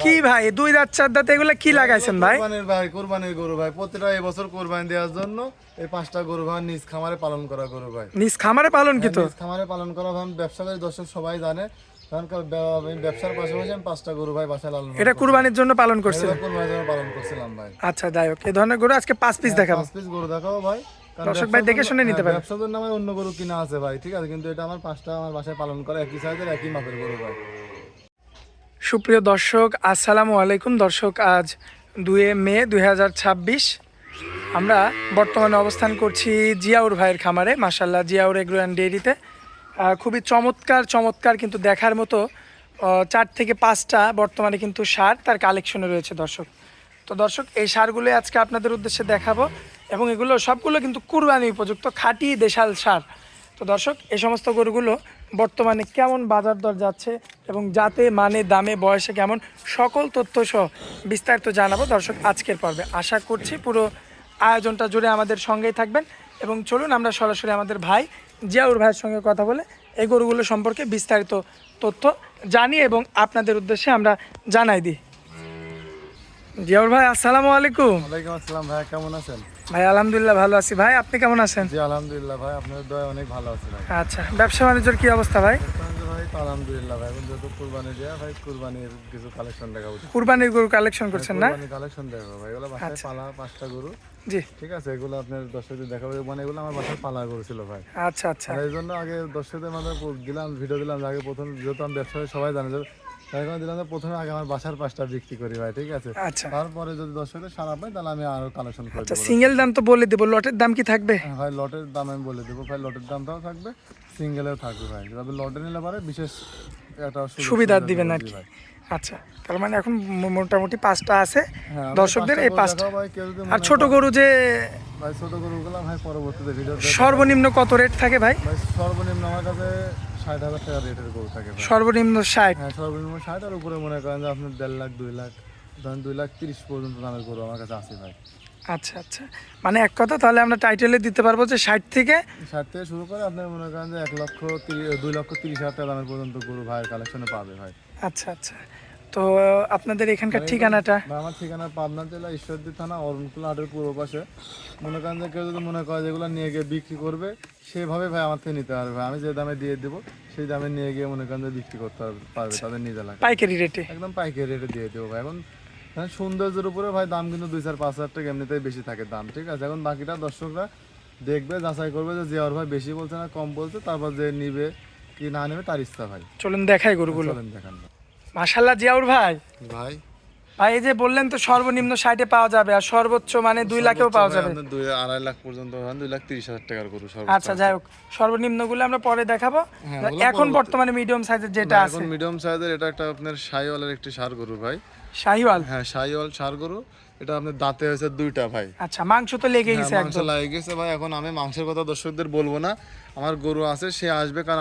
কি ভাই 2 দাঁত 4 দাঁত এগুলা কি লাগাইছেন ভাই? কোরবানির গরু ভাই, প্রতিটা এবছর কোরবানি দেওয়ার জন্য এই 5টা গরু ভাই নিজ খামারে পালন করা গরু ভাই। নিজ খামারে পালন কি তো? নিজ খামারে পালন করা ভাই, ব্যবসায়ী দর্শক সবাই জানে। কারণ ব্যবসার পাশাপাশি আমি 5টা গরু ভাই বাসায় লালন এটা কুরবানির জন্য পালন করছিলেন? কোরবানির জন্য পালন করছিলাম ভাই। আচ্ছা যাই হোক, এই ধরনের গরু আজকে 5 পিস দেখাবো। 5 পিস গরু দেখাবো ভাই। দর্শক ভাই দেখে শুনে নিতে পারে। ব্যবসার জন্য আমার অন্য গরু কিনা আছে ভাই, ঠিক আছে, কিন্তু এটা আমার 5টা আমার বাসায় পালন করা একই সাইজের একই মাপের গরু ভাই। সুপ্রিয় দর্শক, আসসালামু আলাইকুম। দর্শক, আজ 2 মে 2026। আমরা বর্তমানে অবস্থান করছি জিয়াউর ভাইয়ের খামারে, মাশাআল্লাহ জিয়াউর এগ্রো অ্যান্ড ডেয়ারিতে। খুবই চমৎকার কিন্তু দেখার মতো 4 থেকে 5টা বর্তমানে কিন্তু সার তার কালেকশনে রয়েছে দর্শক। তো দর্শক, এই সারগুলো আজকে আপনাদের উদ্দেশ্যে দেখাবো এবং এগুলো সবগুলো কিন্তু কুরবানি উপযুক্ত খাঁটি দেশাল সার। তো দর্শক, এই সমস্ত গরুগুলো বর্তমানে কেমন বাজার দর যাচ্ছে এবং জাতে মানে দামে বয়সে কেমন, সকল তথ্য সহ বিস্তারিত জানাবো দর্শক আজকের পর্বে। আশা করছি পুরো আয়োজনটা জুড়ে আমাদের সঙ্গেই থাকবেন এবং চলুন আমরা সরাসরি আমাদের ভাই জিয়াউর ভাইয়ের সঙ্গে কথা বলে এই গরুগুলো সম্পর্কে বিস্তারিত তথ্য জানি এবং আপনাদের উদ্দেশ্যে আমরা জানাই দিই। জিয়াউর ভাই, আসসালামু আলাইকুম। ওয়ালাইকুম আসসালাম ভাই, কেমন আছেন? ভাই আলহামদুলিল্লাহ ভালো আছি। ভাই আপনি কেমন আছেন? জি আলহামদুলিল্লাহ ভাই, আপনাদের দয়ায় অনেক ভালো আছি ভাই। আচ্ছা, ব্যবসা বাণিজ্যের কি অবস্থা ভাই? ভাই তো আলহামদুলিল্লাহ ভাই, এখন যেহেতু কুরবানি দেয়া ভাই, কুরবানির কিছু কালেকশন দেখাবো। কুরবানির গরু কালেকশন করছেন না? কুরবানির কালেকশন দেখাবো ভাই, এগুলো বাসায় পালা 5টা গরু। জি ঠিক আছে, এগুলো আপনার দর্শকদের দেখাবো, মানে এগুলো আমার বাসায় পালা গরু ছিল ভাই। আচ্ছা আচ্ছা, এই জন্য আগে দর্শকদের মাঝে দিলাম, ভিডিও দিলাম আগে প্রথম, যেহেতু আমি ব্যবসায়ী সবাই জানে যে তাই কারণে দিলাম যে প্রথমে আগে আমার বাসার 5টা বিক্রি করি ভাই, ঠিক আছে। আচ্ছা তারপরে যদি দর্শকদের সারা পাই তাহলে আমি আরো কালেকশন করে আচ্ছা। দেবো। সিঙ্গেল দাম তো বলে দেবো, লটের দাম কি থাকবে? হ্যাঁ ভাই, লটের দাম আমি বলে দেবো ভাই, লটের দামটাও থাকবে, সিঙ্গেলেও থাকবে ভাই। তবে লটে নিলে পরে বিশেষ একটা সুবিধা দিবেন আর কি। আচ্ছা, তার মানে এখন মোটামুটি 5টা আছে দর্শকদের, এই 5টা। আর ছোট গরু যে ভাই, ছোট গরুগুলো ভাই পরবর্তীতে ভিডিও সর্বনিম্ন কত রেট থাকে ভাই? ভাই সর্বনিম্ন আমার কাছে 60,000 টাকা রেটের গরু থাকে ভাই। সর্বনিম্ন 60? হ্যাঁ সর্বনিম্ন 60, আর উপরে মনে করেন যে আপনার 1.5 লাখ 2 লাখ, ধরেন 2,30,000 পর্যন্ত দামের গরু আমার কাছে আছে ভাই। আচ্ছা আচ্ছা, মানে এক কথা তাহলে আমরা টাইটেলে দিতে পারবো যে 60 থেকে শুরু করে আপনার মনে করেন যে 2,30,000 টাকা দামের পর্যন্ত গরু ভাইয়ের কালেকশনে পাবে ভাই। আচ্ছা আচ্ছা। তো আপনাদের এখানকার ঠিকানাটা? আমার ঠিকানা পাবনা জেলা ঈশ্বরদী থানা অরুণকুল হাটের পূর্ব পাশে। মনে করেন যে কেউ যদি মনে করে যেগুলো নিয়ে গিয়ে বিক্রি করবে, সেভাবে ভাই আমার থেকে নিতে পারবে ভাই। আমি যে দামে দিয়ে দেবো সেই দামে নিয়ে গিয়ে মনে করেন যে বিক্রি করতে পারবে তাদের নিজে লাগে, পাইকারি রেটে, একদম পাইকারি রেটে দিয়ে দেবো ভাই। এখন সৌন্দর্যের উপরে ভাই দাম কিন্তু 2-4-5 হাজার টাকা এমনিতেই বেশি থাকে দাম, ঠিক আছে। এখন বাকিটা দর্শকরা দেখবে, যাচাই করবে যে জিয়াউর ভাই বেশি বলছে না কম বলছে, তারপর যে নিবে কি না নেবে তার ইচ্ছা ভাই। চলুন দেখাই গরুগুলো। চলেন দেখান মাশাআল্লাহ জিয়াউর ভাই। ভাই ভাই এই যে বললেন তো সর্বনিম্ন 60-এ পাওয়া যাবে আর সর্বোচ্চ মানে 2 লাখেও পাওয়া যাবে। 2-2.5 লাখ পর্যন্ত 2,30,000 টাকার গরু সর্বোচ্চ। আচ্ছা যাই হোক, সর্বনিম্ন গুলো আমরা পরে দেখাবো। এখন বর্তমানে মিডিয়াম সাইজের যেটা আছে, এখন মিডিয়াম সাইজের এটা একটা আপনার শাহিওয়ালের একটি ষাঁড় গরু ভাই। শাহিওয়াল? হ্যাঁ শাহিওয়াল ষাঁড় গরু, এটা আপনার দাঁতে হয়েছে 2টা ভাই। আচ্ছা, মাংস তো লেগে গেছে মাংস একদম। লাগে গেছে ভাই। এখন আমি মাংসের কথা দর্শকদের বলবো না, আমার গরু আছে সে আসবে, কারণ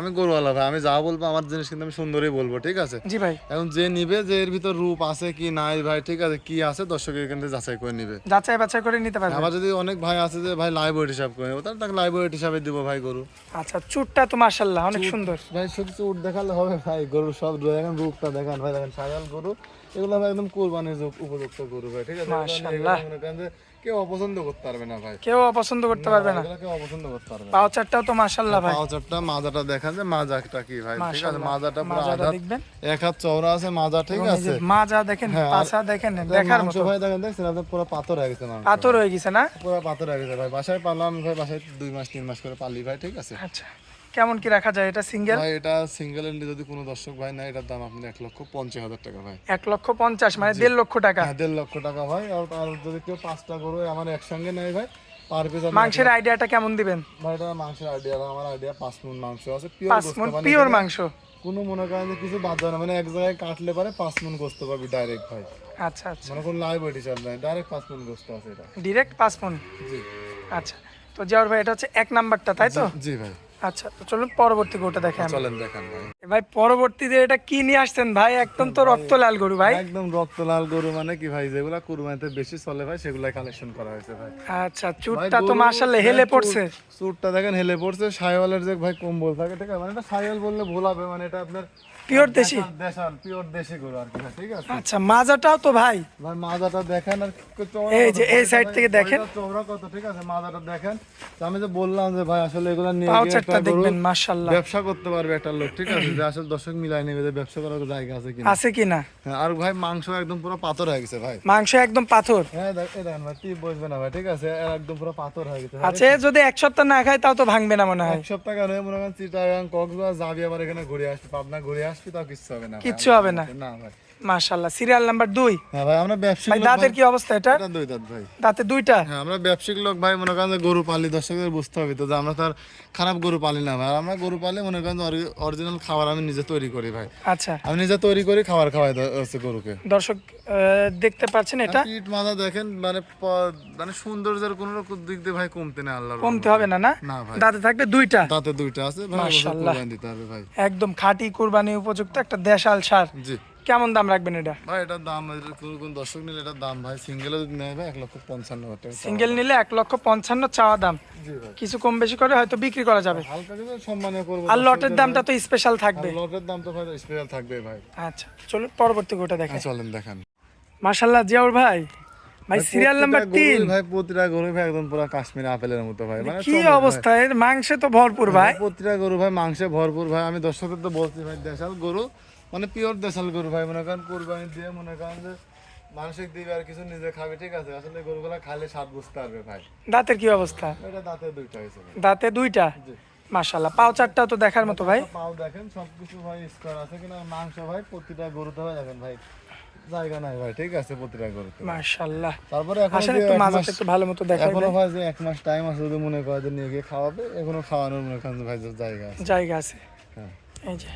আমি গরুওয়ালা ভাই, আমি যা বলবো আমার জিনিস কিন্তু আমি সুন্দরই বলবো, ঠিক আছে। জি ভাই। এখন যে নিবে যে এর ভিতর রূপ আছে কি নাই ভাই, ঠিক আছে, কি আছে দর্শক এখান থেকে যাচাই করে নিবে, যাচাই বাছাই করে নিতে পারবে। আবার যদি অনেক ভাই আছে যে ভাই লাইভ ওয়েট হিসাব করে নেবো, তাহলে তাকে লাইভ ওয়েট হিসাবে দিব ভাই গরু। আচ্ছা, চুটটা তো মাশাআল্লাহ অনেক সুন্দর ভাই। শুধু চুট দেখালে হবে ভাই, গরুর সব দেখেন, রূপটা দেখান ভাই, দেখেন শাহিওয়াল গরু, এগুলো ভাই একদম কুরবানির উপযুক্ত গরু ভাই, ঠিক আছে। মাশাআল্লাহ, মনে করেন যে কেউ অপছন্দ করতে পারবে না ভাই, কেউ অপছন্দ করতে পারবে না। কেউ অপছন্দ করতে পারবে না। পাউচারটাও তো মাশাআল্লাহ ভাই। পাউচারটা মাজাটা দেখান যে মাজাটা কি ভাই, ঠিক আছে। মাজাটা পুরো মাজাটা আধা দেখবেন, 1 হাত চওড়া আছে মাজা, ঠিক আছে। মাজা দেখেন, পাছা দেখেন, দেখার মতো ভাই। দেখছেন আপনার পুরো পাথর হয়ে গেছে, মাংস পাথর হয়ে গেছে না? পুরো পাথর হয়ে গেছে ভাই। বাসায় পাললাম ভাই, বাসায় 2 মাস 3 মাস করে পালি ভাই, ঠিক আছে। আচ্ছা, কেমন কি রাখা যায় এটা সিঙ্গেল? ভাই এটা সিঙ্গেল এন্ড যদি কোনো দর্শক ভাই না, এটার দাম আপনি 1,50,000 টাকা ভাই। 1,50,000 মানে 1.5 লক্ষ টাকা। হ্যাঁ 1.5 লক্ষ টাকা ভাই। আর যদি কেউ 5টা গরু আমার একসঙ্গে নেয় ভাই, পার পিস মাংসের আইডিয়াটা কেমন দিবেন ভাই? এটা মাংসের আইডিয়া, আমার আইডিয়া 5 মণ মাংস আছে, 5 মণ পিওর মাংস। কোনো মনে করেন যে কিছু বাদ দেয় না, মানে এক জায়গায় কাটলে পারে 5 মণ গোস্ত পাবি ডাইরেক্ট ভাই। আচ্ছা আচ্ছা, মানে কোনো লাইভ ওয়েট হিসাব নাই, ডাইরেক্ট 5 মণ গোস্ত আছে এটা, ডাইরেক্ট 5 মণ। জি আচ্ছা, তো জিয়াউর ভাই এটা হচ্ছে 1 নাম্বারটা, তাই তো? জি ভাই। আচ্ছা, তো চলুন পরবর্তী গরুটা দেখেন চলেন দেখান ভাই। ভাই। পরবর্তীতে এটা কি নিয়ে আসছেন ভাই? একদম তো রক্ত লাল গরু ভাই। একদম রক্তলাল গরু মানে কি ভাই, যেগুলা কুরবানিতে বেশি চলে ভাই সেগুলাই কালেকশন করা হয়েছে ভাই। আচ্ছা, চুটটা তো মাশাআল্লাহ হেলে পড়ছে। চুটটা দেখেন হেলে পড়ছে, সাইওয়ালের যে ভাই কম্বল থাকে, ঠিক আছে, মানে এটা সাইওয়াল বললে ভুল হবে, মানে এটা আপনার পিওর দেশি। দেশাল পিওর দেশি গরু আর কি ভাই, ঠিক আছে। আচ্ছা, মাজাটাও তো ভাই। ভাই মাজাটা দেখেন আর চওড়া এই কত, যে এই ভাই, সাইড থেকে ভাই, দেখেন। এটা চওড়া কত, ঠিক আছে, মাজাটা দেখেন। তো আমি যে বললাম যে ভাই আসলে এগুলা নিয়ে গিয়ে পাউচারটা একটা গরু দেখবেন মাশাআল্লাহ ব্যবসা করতে পারবে একটা লোক, ঠিক আছে, যে আসলে দর্শক মিলাই নেবে যে ব্যবসা করার জায়গা আছে কিনা। আছে কিনা। হ্যাঁ, আর ভাই মাংস একদম পুরো পাথর হয়ে গেছে ভাই। মাংস একদম পাথর। হ্যাঁ দেখেন ভাই, টিপ বসবে না ভাই, ঠিক আছে, এর একদম পুরো পাথর হয়ে গেছে ভাই। আচ্ছা, এ যদি এক সপ্তাহ না খায় তাও তো ভাঙবে না মনে হয়। এক সপ্তাহ কেন, মনে করেন চিটাগাং কক্সবাজার যাবি, আবার এখানে ঘুরে আসবি, পাবনা ঘুরে আসবি, তাও কিচ্ছু হবে না ভাই। কিচ্ছু হবে না। না ভাই। মাশাআল্লাহ। Serial number 2। হ্যাঁ ভাই, আমরা ব্যবসায়িক ভাই লোক দাঁতের ভাই। কি অবস্থা এটা? এটা দুই দাঁত ভাই। দাঁতে দুইটা। হ্যাঁ, আমরা ব্যবসায়িক লোক ভাই, মনে করেন যে গরু পালি, দর্শকদের বুঝতে হবে তো যে আমরা তার খারাপ গরু পালি না ভাই। আর আমরা গরু পালি, মনে করেন অরিজিনাল খাবার আমি নিজে তৈরি করি ভাই। আচ্ছা, আমি নিজে তৈরি করি, খাবার খাওয়াই হচ্ছে গরুকে। দর্শক দেখতে পাচ্ছেন এটা। পিঠ মাথা দেখেন, মানে মানে সৌন্দর্যের কোনো রকম দিক দিয়ে ভাই কমতে নেই, আল্লাহর কমতে হবে না না? না ভাই। দাঁতে থাকবে দুইটা। দাঁতে দুইটা আছে ভাই, অবশ্যই মাশাআল্লাহ। কুরবানি দিতে হবে ভাই। একদম খাঁটি কুরবানি উপযুক্ত একটা দেশাল সার। জি কেমন দাম রাখবেন এটা? ভাই, এটার দাম কোন দর্শক নিলে এটার দাম ভাই সিঙ্গেলও যদি নেয় ভাই 1,55,000 টাকা। সিঙ্গেল নিলে 1,55,000 চাওয়া দাম। জি ভাই, কিছু কম বেশি করে হয়তো বিক্রি করা যাবে। হালকা কিছু সম্মানীয় করবো। আর লটের দামটা তো স্পেশাল থাকবে। লটের দাম তো ভাই স্পেশাল থাকবে ভাই। আচ্ছা, চলুন পরবর্তী গোটা দেখেন। চলেন দেখান। মাশাআল্লাহ জিয়াউর ভাই। ভাই সিরিয়াল নাম্বার 3। ভাই প্রতিটা গরু ভাই একদম পুরো কাশ্মীরি আপেলের মতো ভাই, মানে কি অবস্থা এর? মাংসে তো ভরপুর ভাই। প্রতিটা গরু ভাই মাংসে ভরপুর ভাই। আমি দর্শকদের তো বলছি ভাই, দেশাল গরু মানে পিওর দেশাল গরু ভাই, মনে করেন কুরবানি দিয়ে মনে করেন যে মানসিক দিবে আর কিছু নিজে খাবে, ঠিক আছে, আসলে গরুগুলা খাইলে স্বাদ বুঝতে পারবে ভাই। দাঁতের কি অবস্থা? এটা দাঁতে দুইটা হয়েছে ভাই। দাঁতে দুইটা। জি। মাশাআল্লাহ। পাও চারটাও তো দেখার মতো ভাই। পাও দেখেন, সবকিছু ভাই স্কোয়ার আছে কিনা। মাংস ভাই প্রতিটা গরুতে ভাই দেখেন ভাই জায়গা নাই ভাই, ঠিক আছে, প্রতিটা গরুতে। মাশাআল্লাহ। তারপরে এখন আসলে একটু মাজাটা একটু ভালো মতো দেখাই এখনো ভাই। ভাই যে 1 মাস টাইম আছে, যদি মনে করে যে নিয়ে গিয়ে খাওয়াবে, এখনো খাওয়ানোর মনে করেন যে ভাই জায়গা আছে। জায়গা আছে। হ্যাঁ। এই যে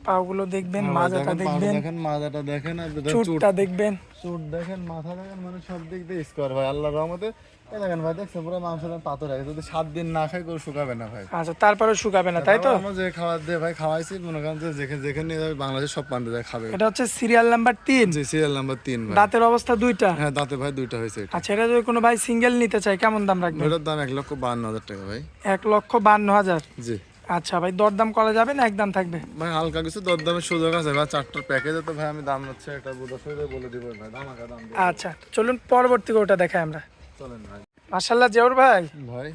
পাগুলো দেখবেন, হ্যাঁ, মাজাটা দেখেন, পাটা দেখবেন, দেখেন, মাজাটা দেখেন, আর দেখেন চুটটা দেখবেন। চুট দেখেন, মাথা দেখেন, মানে সব দিক দিয়ে স্কোয়ার ভাই, আল্লাহর রহমতে। এই দেখেন ভাই, দেখছেন পুরো মাংস পাথর হয়ে গেছে। যদি 7 দিন না খাই গরু শুকাবে না ভাই। আচ্ছা, তারপরে শুকাবে না তাই তো? তারপর আমরা যে খাবার দিয়ে ভাই খাওয়াইছি, মনে করেন যে যেখানে নিয়ে যাবে বাংলাদেশের সব প্রান্তে যায় খাবে। এটা হচ্ছে সিরিয়াল নাম্বার 3। জি, সিরিয়াল নাম্বার 3 ভাই। দাঁতের অবস্থা দুইটা। হ্যাঁ, দাঁতে ভাই দুইটা হয়েছে এটা। আচ্ছা, এটা যদি কোনো ভাই সিঙ্গেল নিতে চায় কেমন দাম রাখবেন? এটার দাম 1,52,000 টাকা ভাই। 1,52,000। জি আচ্ছা ভাই, দরদাম করা যাবে না একদম থাকবে? ভাই, হালকা কিছু দরদামের সুযোগ আছে ভাই। 4টার প্যাকেজে তো ভাই আমি দাম হচ্ছে একটা দর্শকদের বলে দিব ভাই, ধামাকা দাম দিব। আচ্ছা, চলুন পরবর্তী গরুটা দেখাই আমরা। চলেন ভাই। মাশাআল্লাহ জিয়াউর ভাই। ভাই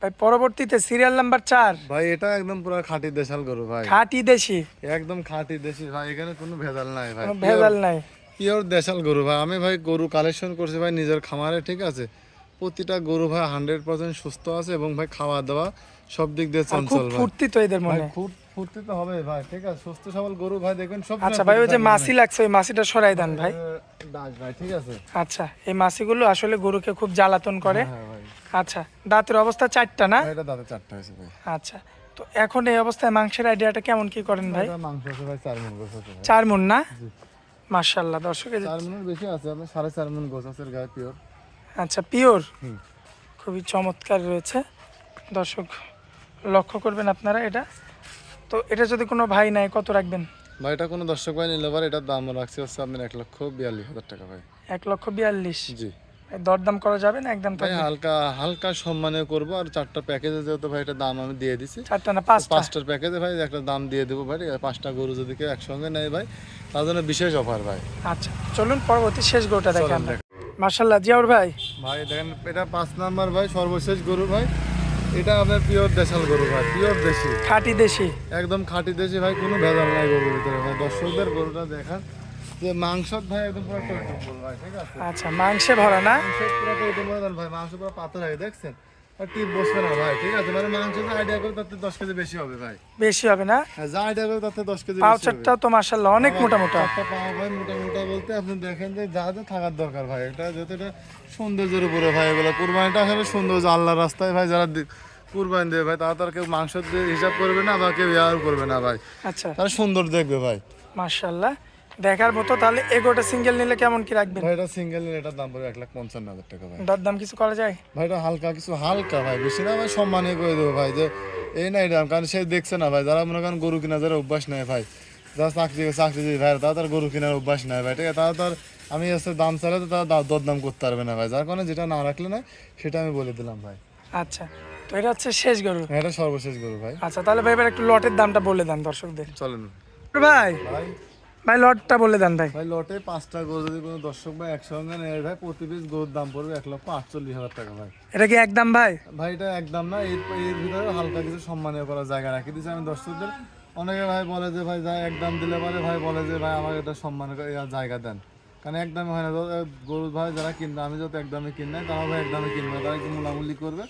ভাই পরবর্তীতে সিরিয়াল নাম্বার 4। ভাই, এটা একদম পুরো খাঁটি দেশাল গরু ভাই, খাঁটি দেশি। একদম খাঁটি দেশি ভাই, এখানে কোনো ভেজাল নাই ভাই, কোনো ভেজাল নাই। পিওর দেশাল গরু ভাই। আমি ভাই গরু কালেকশন করছি ভাই নিজের খামারে, ঠিক আছে। প্রতিটা গরু ভাই 100% সুস্থ আছে, এবং ভাই খাওয়া দাওয়া সব দিক দিয়ে আর খুব চঞ্চল ভাই। ফুর্তি তো এদের ভাই মনে। ফুর্তি তো হবে ভাই, ঠিক আছে, সুস্থ সবল গরু ভাই, দেখবেন সব। আচ্ছা ভাই, ওই যে মাছি লাগছে ওই মাছিটা সরাই দেন ভাই। দাস ভাই, ঠিক আছে। আচ্ছা, এই মাছিগুলো আসলে গরুকে খুব জ্বালাতন করে। হ্যাঁ ভাই, আচ্ছা, দাঁতের অবস্থা 4টা না? ভাই, এটা দাঁতে 4টা হয়েছে ভাই। আচ্ছা, তো এখন এই অবস্থায় মাংসের আইডিয়াটা কেমন কি করেন ভাই? এটা মাংস আছে ভাই 4 মণ গোছ আছে ভাই। 4 মণ না? জি। মাশাআল্লাহ দর্শক, এই যে 4 মণের বেশি আছে, আপনার 4.5 মণ গোছ আছে গায়ে পিওর। আচ্ছা, পিওর। হুম। খুবই চমৎকার রয়েছে দর্শক, লক্ষ্য করবেন আপনারা এটা। তো এটা যদি কোনো ভাই নাই কত রাখবেন? ভাই, এটা কোনো দর্শক ভাই নিলে পারে, এটার দাম রাখছি হচ্ছে আপনার 1,42,000 টাকা ভাই। 1,42,000। জি দরদাম করা যাবে না একদম ভাই, থাকবে? হালকা হালকা সম্মানীয় করবো। আর 4টা প্যাকেজে যেহেতু ভাই এটা দাম আমি দিয়ে দিছি, 4টা না 5টা? 5টার প্যাকেজে ভাই একটা দাম দিয়ে দেবো ভাই, ঠিক আছে। 5টা গরু যদি কেউ একসঙ্গে নেয় ভাই, তার জন্য বিশেষ অফার ভাই। আচ্ছা, চলুন পরবর্তী শেষ গরুটা দেখেন চলেন আমরা। দেখ। মাশাআল্লাহ জিয়াউর ভাই। ভাই দেখেন, এটা 5 নাম্বার ভাই, সর্বশেষ গরু ভাই। এটা আপনার পিওর দেশাল গরু ভাই, পিওর দেশি, খাঁটি দেশি। একদম খাঁটি দেশি ভাই, কোনো ভেজাল নাই গরুর ভিতরে ভাই। দর্শকদের গরুটা দেখান যে মাংস ভাই একদম পুরো টইটম্বল ভাই, ঠিক আছে। আচ্ছা, মাংসে ভরা না? মাংস পুরো টইটম্বল ভাই, মাংস পুরো পাতলা হয়ে দেখছেন, আর টিপ বসবে না ভাই, ঠিক আছে। মানে মাংস যে আইডিয়া করে তাতে 10 কেজি বেশি হবে ভাই। বেশি হবে না? হ্যাঁ, যা আইডিয়া করে তাতে 10 কেজি বেশি হবে। পাউচারটা তো মাশাআল্লাহ অনেক মোটা মোটা। চারটা পাও ভাই মোটা মোটা বলতে আপনি দেখেন যে যা যা থাকার দরকার ভাই, এটা যেহেতু এটা সৌন্দর্যের উপরে ভাই, এগুলো কুরবানিটা আসলে সৌন্দর্য, আল্লাহর রাস্তায় ভাই যারা কুরবানি দেবে ভাই, তারা তো আর কেউ মাংস দিয়ে হিসাব করবে না বা কেউ ইয়ার করবে না ভাই, আচ্ছা, তারা সুন্দর দেখবে ভাই। মাশাআল্লাহ দেখার মতো। তাহলে এগোটা সিঙ্গেল নিলে কেমন কি রাখবেন? ভাই, এটা সিঙ্গেল নিলে এটার দাম পড়বে 1,55,000 টাকা ভাই। দরদাম কিছু করা যায়? ভাই, এটা হালকা কিছু, হালকা ভাই, বেশি না ভাই, সম্মানীয় করে দেবো ভাই, যে এই নাই দাম, কারণ সে দেখছে না ভাই, যারা মনে করেন গরু কিনা যারা অভ্যাস নেয় ভাই, যারা চাকরি ভাই, তারা তার গরু কেনার অভ্যাস নেয় ভাই, ঠিক আছে, তারা তার আমি হচ্ছে দাম চাইলে তো তারা দরদাম করতে পারবে না ভাই, যার কারণে যেটা না রাখলে না সেটা আমি বলে দিলাম ভাই। আচ্ছা, তো এটা হচ্ছে শেষ গরু। এটা সর্বশেষ গরু ভাই। আচ্ছা, তাহলে ভাই এবার একটু লটের দামটা বলে দেন দর্শকদের। চলেন ভাই ভাই। ভাই লটটা বলে দেন ভাই। ভাই লটে 5টা গরু যদি কোনো দর্শক ভাই একসঙ্গে নেয় ভাই, প্রতি পিস গরুর দাম পড়বে 1,48,000 টাকা ভাই। এটা কি একদম ভাই? ভাই এটা একদম না, এর ভিতরে হালকা কিছু সম্মানীয় করার জায়গা রাখি দিয়েছি আমি দর্শকদের। অনেকে ভাই বলে যে ভাই যা একদম দিলে পরে ভাই বলে যে ভাই আমার এটা সম্মান জায়গা দেন, কারণ একদমই হয় না গরু ভাই, যারা কিনবে আমি যত একদমই কিনে তারা ভাই একদমই কিনবে, তারা একটু মূলামূলি করবে,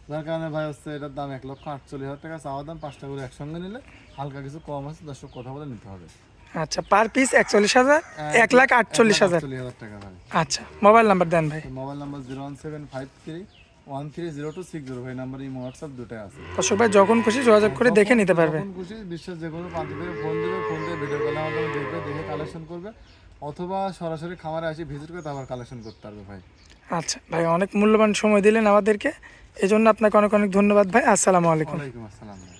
যার কারণে ভাই হচ্ছে এটার দাম 1,48,000 টাকা চাওয়া দাম। 5টা গরু একসঙ্গে নিলে হালকা কিছু কম আছে, দর্শক কথা বলে নিতে হবে। আচ্ছা, পার পিস 41,000, 1,48,000 1,48,000 টাকা ভাই। আচ্ছা, মোবাইল নাম্বার দেন ভাই। মোবাইল নাম্বার 01753130260 ভাই, নাম্বার এই হোয়াটসঅ্যাপ দুটাই আছে। দর্শক ভাই যখন খুশি যোগাযোগ করে দেখে নিতে পারবে। যখন খুশি বিশ্বের যে কোনো প্রান্ত থেকে ফোন দিবে, ফোন দিয়ে ভিডিও কলে আমাদের দেখবে, দেখে কালেকশন করবে, অথবা সরাসরি খামারে এসে ভিজিট করে তারপর কালেকশন করতে পারবে ভাই। আচ্ছা ভাই, অনেক মূল্যবান সময় দিলেন আমাদেরকে, এই জন্য আপনাকে অনেক অনেক ধন্যবাদ ভাই। আসসালামু আলাইকুম। ওয়ালাইকুম আসসালাম ভাই।